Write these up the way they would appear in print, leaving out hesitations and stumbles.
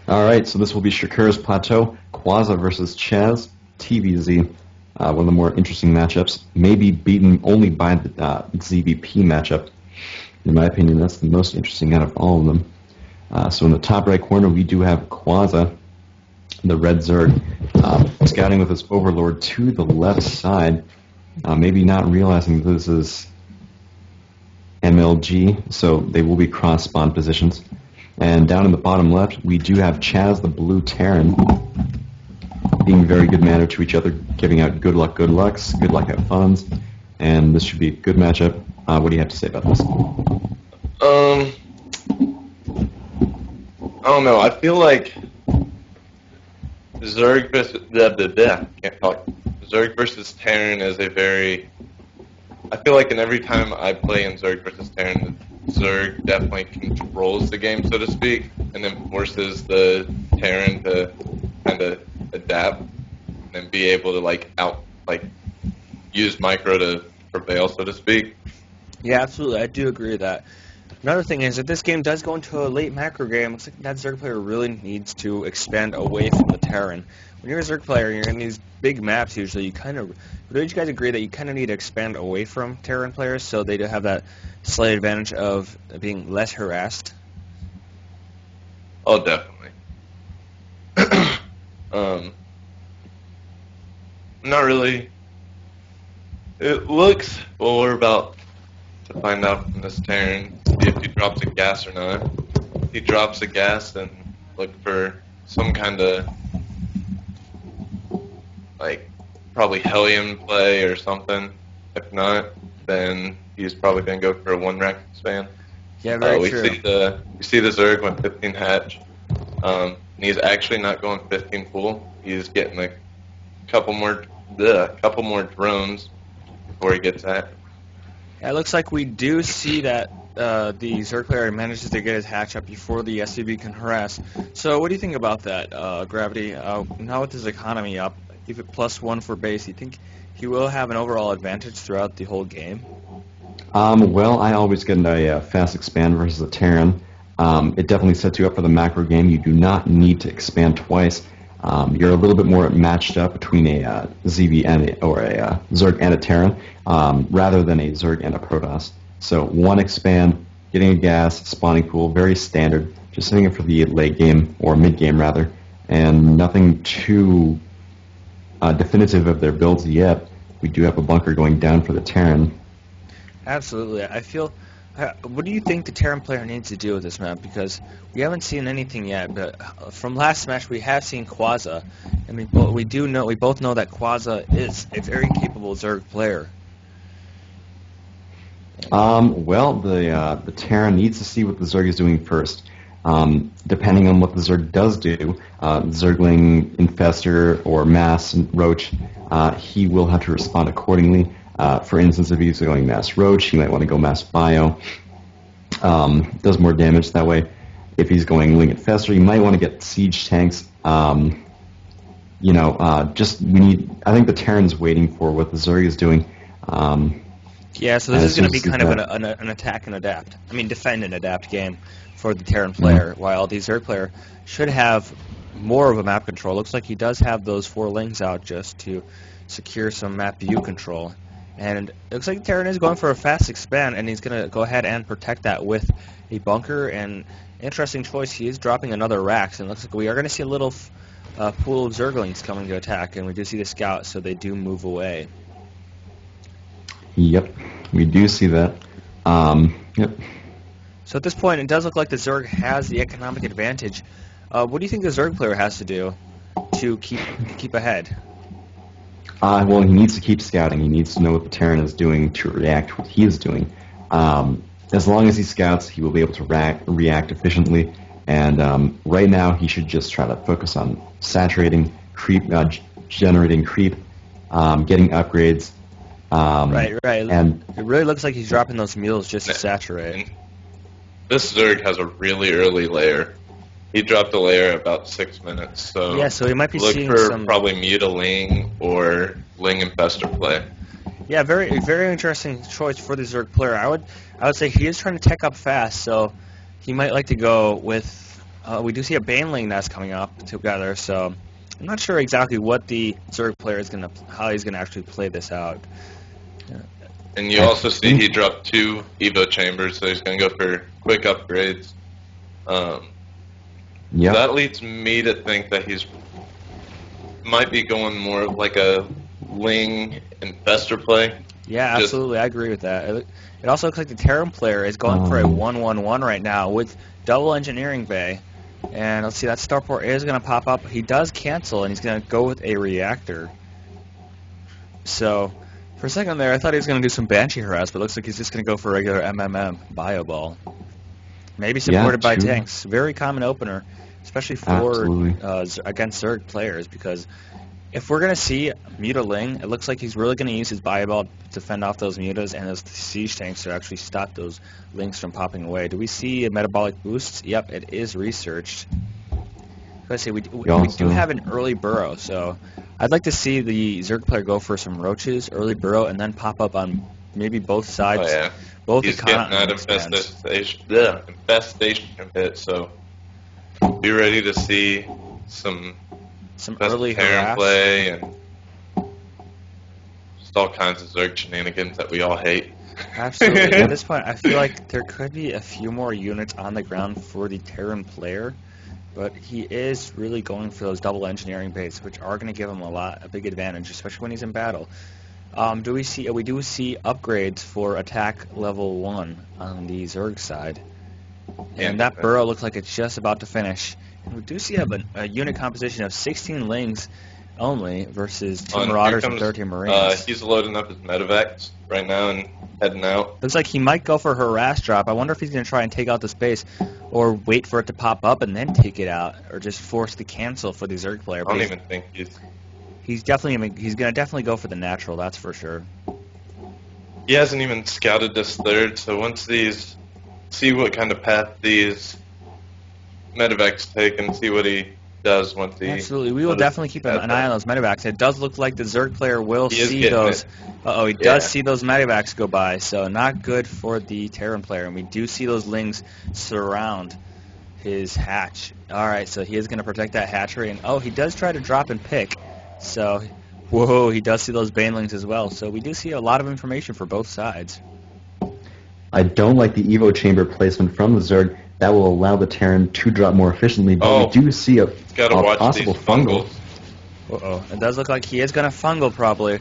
Alright, so this will be Shakur's Plateau, Quaza versus Chaz, TVZ. One of the more interesting matchups, maybe beaten only by the ZVP matchup. In my opinion, that's the most interesting out of all of them. So in the top right corner, we do have Quaza, the red Zerg, scouting with his Overlord to the left side, maybe not realizing this is MLG, so they will be cross-spawn positions. And down in the bottom left, we do have Chaz, the blue Terran, being very good manner to each other, giving out good luck, good lucks, good luck, have funs, and this should be a good matchup. What do you have to say about this? I don't know. I feel like Zerg versus Terran is a very... I feel like in every time I play in Zerg versus Terran, Zerg definitely controls the game, so to speak, and then forces the Terran to kind of adapt and be able to use micro to prevail, so to speak. Yeah, absolutely. I do agree with that. Another thing is that this game does go into a late macro game. Looks like that Zerg player really needs to expand away from the Terran. When you're a Zerg player and you're in these big maps, usually don't you guys agree that you kind of need to expand away from Terran players so they do have that slight advantage of being less harassed? Oh, definitely. Not really. It looks, well, we're about to find out from this Terran, see if he drops a gas or not. If he drops a gas, then look for some kind of, probably Hellion play or something. If not, then he's probably going to go for a one-rack expand. Yeah, very true. We see the Zerg went 15 hatch. And he's actually not going 15 full. He's getting a couple more drones before he gets that. Yeah, it looks like we do see that the Zerg player manages to get his hatch up before the SCB can harass. So what do you think about that, Gravity? Now with his economy up, if it +1 for base, you think he will have an overall advantage throughout the whole game? Well, I always get a fast expand versus a Terran. It definitely sets you up for the macro game. You do not need to expand twice. You're a little bit more matched up between a ZV and a Zerg and a Terran, rather than a Zerg and a Protoss. So one expand, getting a gas, spawning pool, very standard. Just setting it for the late game, or mid game rather, and nothing too definitive of their builds yet. We do have a bunker going down for the Terran. Absolutely. I feel... what do you think the Terran player needs to do with this map? Because we haven't seen anything yet, but from last match we have seen Quaza, and we both know that Quaza is a very capable Zerg player. Well, the Terran needs to see what the Zerg is doing first. Depending on what the Zerg does do, Zergling, Infestor, or Mass Roach, he will have to respond accordingly. For instance, if he's going Mass Roach, he might want to go Mass Bio. Does more damage that way. If he's going Ling Infestor, he might want to get Siege Tanks. I think the Terran's waiting for what the Zerg is doing. Yeah, so this is going to be kind of an attack and adapt. I mean, defend and adapt game for the Terran player, while the Zerg player should have more of a map control. Looks like he does have those 4 Lings out just to secure some map view control. And it looks like Terran is going for a fast expand, and he's going to go ahead and protect that with a bunker. And interesting choice, he is dropping another Rax, and it looks like we are going to see a little pool of Zerglings coming to attack, and we do see the scout, so they do move away. Yep, we do see that. Yep. So at this point, it does look like the Zerg has the economic advantage. What do you think the Zerg player has to do to keep ahead? Well, he needs to keep scouting. He needs to know what the Terran is doing to react to what he is doing. As long as he scouts, he will be able to react efficiently. And right now, he should just try to focus on saturating, generating creep, getting upgrades. Right. And it really looks like he's dropping those mules just to saturate. This Zerg has a really early layer. He dropped a layer about 6 minutes, so yeah, so he might be seeing for probably Mutaling or Ling Infestor play. Yeah, very interesting choice for the Zerg player. I would say he is trying to tech up fast, so he might like to go with We do see a Baneling nest coming up together, so I'm not sure exactly what the Zerg player is how he's gonna actually play this out. And you also see he dropped 2 Evo chambers, so he's going to go for quick upgrades. That leads me to think that he's might be going more like a Ling Infestor play. Yeah, absolutely. I agree with that. It also looks like the Terran player is going for a 1-1-1 right now with double engineering bay. And let's see, that starport is going to pop up. He does cancel, and he's going to go with a reactor. So, for a second there, I thought he was going to do some Banshee harass, but it looks like he's just going to go for a regular MMM Bio Ball. Maybe supported by tanks. Very common opener, especially for against Zerg players, because if we're going to see Muta-Ling, it looks like he's really going to use his Bio Ball to fend off those Mutas and those siege tanks to actually stop those Lings from popping away. Do we see a metabolic boost? Yep, it is researched. Let's see, we do have an early burrow, so I'd like to see the Zerg player go for some roaches, early burrow, and then pop up on maybe both sides. Oh, yeah. Both he's the getting that infestation bit, so be ready to see some early Terran play and just all kinds of Zerg shenanigans that we all hate. Absolutely. At this point, I feel like there could be a few more units on the ground for the Terran player, but he is really going for those double engineering bases, which are going to give him a big advantage, especially when he's in battle. We do see upgrades for attack level 1 on the Zerg side, and that burrow looks like it's just about to finish. And we do see a unit composition of 16 Lings only versus 2 Marauders and 13 Marines. He's loading up his medevacs right now and heading out. Looks like he might go for a harass drop. I wonder if he's going to try and take out the space, or wait for it to pop up and then take it out, or just force the cancel for the Zerg player. I don't even think he's going to definitely go for the natural. That's for sure. He hasn't even scouted this third, so once see what kind of path these medevacs take and see what he does once he... Absolutely. We will definitely keep an eye on those medevacs. It does look like the Zerg player will see those. He does see those medevacs go by, so not good for the Terran player. And we do see those Lings surround his hatch. Alright, so he is going to protect that hatchery. And he does try to drop and pick. So, whoa, he does see those Banelings as well. So we do see a lot of information for both sides. I don't like the Evo chamber placement from the Zerg. That will allow the Terran to drop more efficiently, but we do see a possible fungal. It does look like he is going to fungal probably.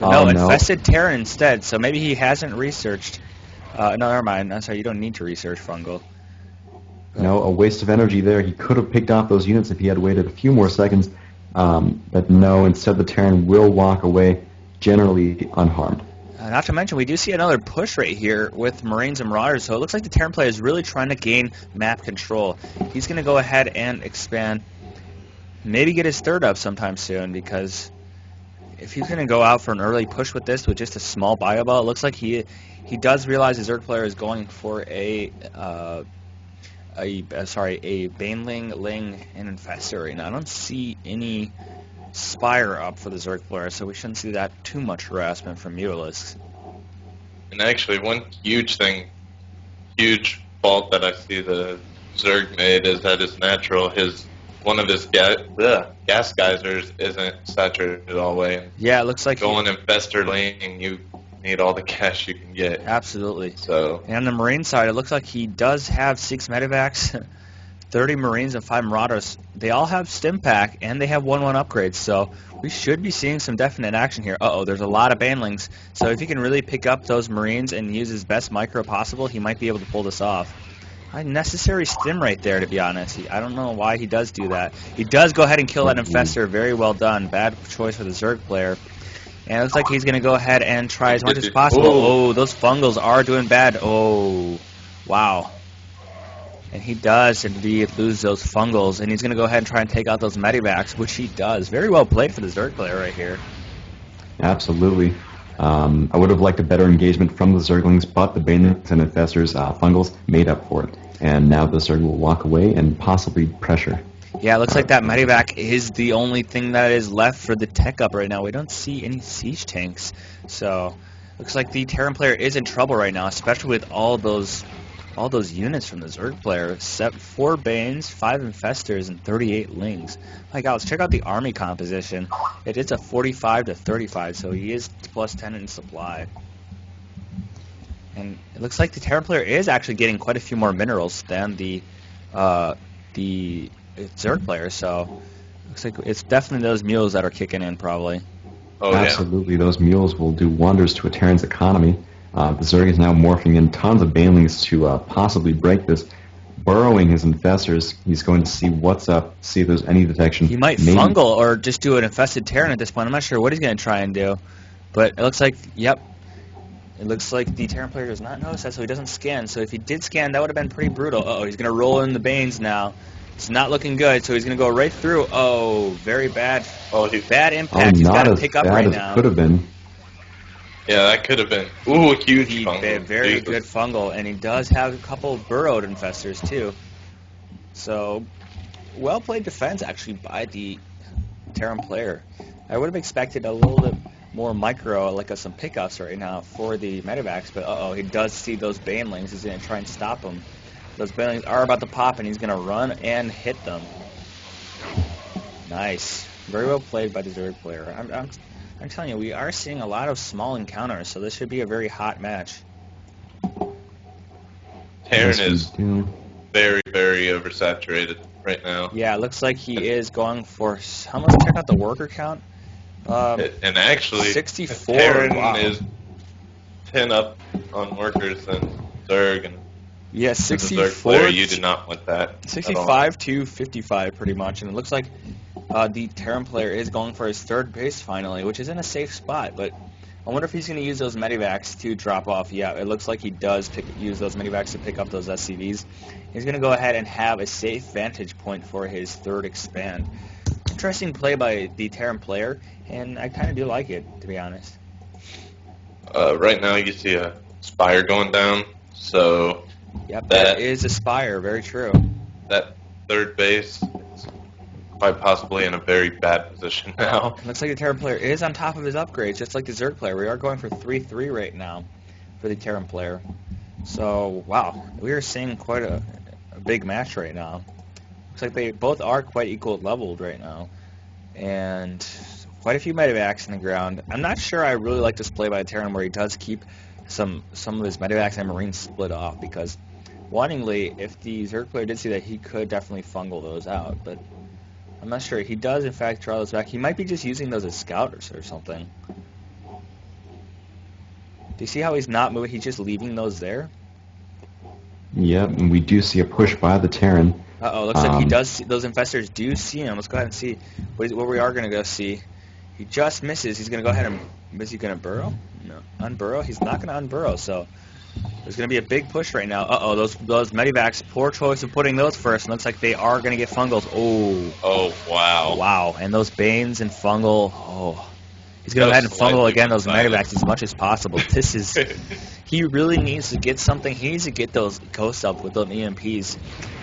No, infested Terran instead, so maybe he hasn't researched. No, never mind. I'm sorry, you don't need to research fungal. No, a waste of energy there. He could have picked off those units if he had waited a few more seconds, but no, instead the Terran will walk away generally unharmed. Not to mention, we do see another push right here with Marines and Marauders, so it looks like the Terran player is really trying to gain map control. He's going to go ahead and expand, maybe get his third up sometime soon, because if he's going to go out for an early push with this, with just a small bio ball, it looks like he does realize his Zerg player is going for a Baneling, Ling, and Infestor. And I don't see any Spire up for the Zerg player, so we shouldn't see that too much harassment from Mutalisks. And actually, one huge fault that I see the Zerg made is that his natural, one of his gas geysers isn't saturated all the way. Yeah, it looks like going Infestor Ling, you need all the cash you can get. Absolutely. So. And on the Marine side, it looks like he does have 6 medevacs, 30 Marines, and 5 Marauders. They all have stim pack, and they have 1-1 upgrades, so we should be seeing some definite action here. There's a lot of Banelings, so if he can really pick up those Marines and use his best micro possible, he might be able to pull this off. Unnecessary stim right there, to be honest. I don't know why he does do that. He does go ahead and kill that Infestor. Very well done. Bad choice for the Zerg player. And it looks like he's going to go ahead and try as much as possible. Those fungals are doing bad. Wow. And he does indeed lose those fungals, and he's going to go ahead and try and take out those medivacs, which he does. Very well played for the Zerg player right here. Absolutely. I would have liked a better engagement from the Zerglings, but the Banelings and Infestors fungals made up for it. And now the Zerg will walk away and possibly pressure. Yeah, it looks like that medivac is the only thing that is left for the tech up right now. We don't see any siege tanks, so looks like the Terran player is in trouble right now, especially with all those all those units from the Zerg player. 4 Banes, 5 Infestors, and 38 Lings. My God, let's check out the army composition. It is a 45 to 35, so he is plus 10 in supply. And it looks like the Terran player is actually getting quite a few more minerals than the Zerg player, so looks like it's definitely those mules that are kicking in, probably. Oh, Absolutely, those mules will do wonders to a Terran's economy. The Zerg is now morphing in tons of banelings to possibly break this. Burrowing his infestors, he's going to see what's up, see if there's any detection. He might Maybe fungal or just do an infested Terran at this point. I'm not sure what he's going to try and do. But it looks like, yep, it looks like the Terran player does not notice that, so he doesn't scan. So if he did scan, that would have been pretty brutal. Uh-oh, he's going to roll in the Banes now. It's not looking good, so he's going to go right through. Oh, very bad. Bad impact. He's got to pick up right now. Could have been. Yeah, that could have been. Ooh, a huge fungal. Very good fungal, and he does have a couple burrowed infestors too. So, well played defense actually by the Terran player. I would have expected a little bit more micro, like some pickups right now for the medevacs, but uh-oh, he does see those banelings. He's going to try and stop them. Those banelings are about to pop, and he's going to run and hit them. Nice. Very well played by the Zerg player. I'm telling you, we are seeing a lot of small encounters, so this should be a very hot match. Terran is very, very oversaturated right now. Yeah, it looks like he is going for... Let's check out the worker count. And actually, 64. Terran is 10 up on workers than Zerg. And yeah, 64. Zerg player, you do not want that. 65 to 55, pretty much. And it looks like the Terran player is going for his 3rd base finally, which is in a safe spot. But I wonder if he's going to use those medivacs to drop off. Yeah, it looks like he does use those medivacs to pick up those SCVs. He's going to go ahead and have a safe vantage point for his 3rd expand. Interesting play by the Terran player, and I kind of do like it, to be honest. Right now you see a spire going down, so... Yep, that is a spire, very true. That 3rd base is quite possibly in a very bad position now. Looks like the Terran player is on top of his upgrades, just like the Zerg player. We are going for 3-3 right now for the Terran player. So, wow, we are seeing quite a big match right now. Looks like they both are quite equal leveled right now. And quite a few medevacs in the ground. I'm not sure I really like this play by Terran where he does keep some of his medevacs and marines split off, because wanningly, if the Zerg player did see that, he could definitely fungal those out, but I'm not sure. He does in fact draw those back. He might be just using those as scouters or something. Do you see how he's not moving? He's just leaving those there? Yep, and we do see a push by the Terran. Uh-oh, looks like he does see, those infestors do see him. Let's go ahead and see what we are going to go see. He just misses. He's going to go ahead and... Is he going to burrow? No. Unburrow? He's not going to unburrow, so... There's going to be a big push right now. Uh-oh, those medivacs, poor choice of putting those first. Looks like they are going to get fungals. Oh, wow. Wow, and those Banes and fungal. Oh. He's going to go ahead and fungal again those medevacs as much as possible. This is... He really needs to get something. He needs to get those ghosts up with those EMPs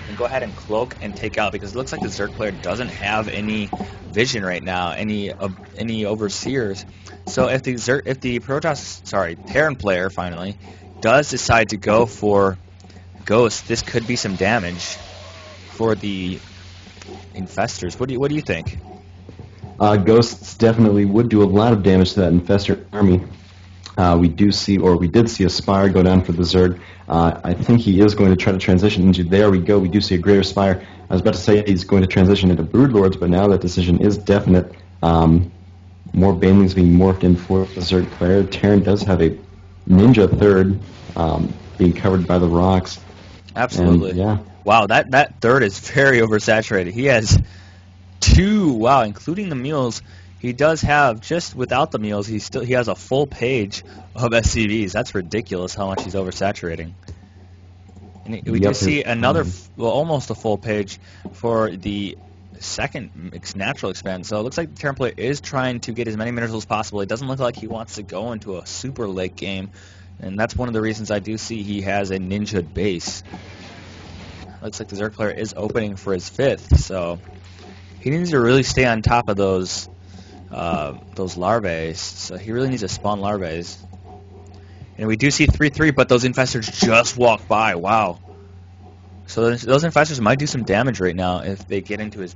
and go ahead and cloak and take out, because it looks like the Zerg player doesn't have any vision right now, any overseers. So if the Terran player finally does decide to go for Ghost, this could be some damage for the infestors. What do you think? Ghosts definitely would do a lot of damage to that infestor army. We did see a spire go down for the Zerg. I think he is going to try to transition into, there we go, we do see a greater spire. I was about to say he's going to transition into Broodlords, but now that decision is definite. More banelings being morphed in for the Zerg player. Terran does have a ninja 3rd being covered by the rocks. Absolutely. And, yeah. Wow, that 3rd is very oversaturated. He has 2, wow, including the mules. He does have, just without the meals, he has a full page of SCVs. That's ridiculous how much he's oversaturating. And we do see another, almost a full page for the 2nd natural expand. So it looks like the Terran player is trying to get as many minerals as possible. It doesn't look like he wants to go into a super late game, and that's one of the reasons I do see he has a ninja base. Looks like the Zerg player is opening for his 5th, so he needs to really stay on top of those larvae, so he really needs to spawn larvae. And we do see 3-3, but those infestors just walk by. Wow. So those infestors might do some damage right now if they get into his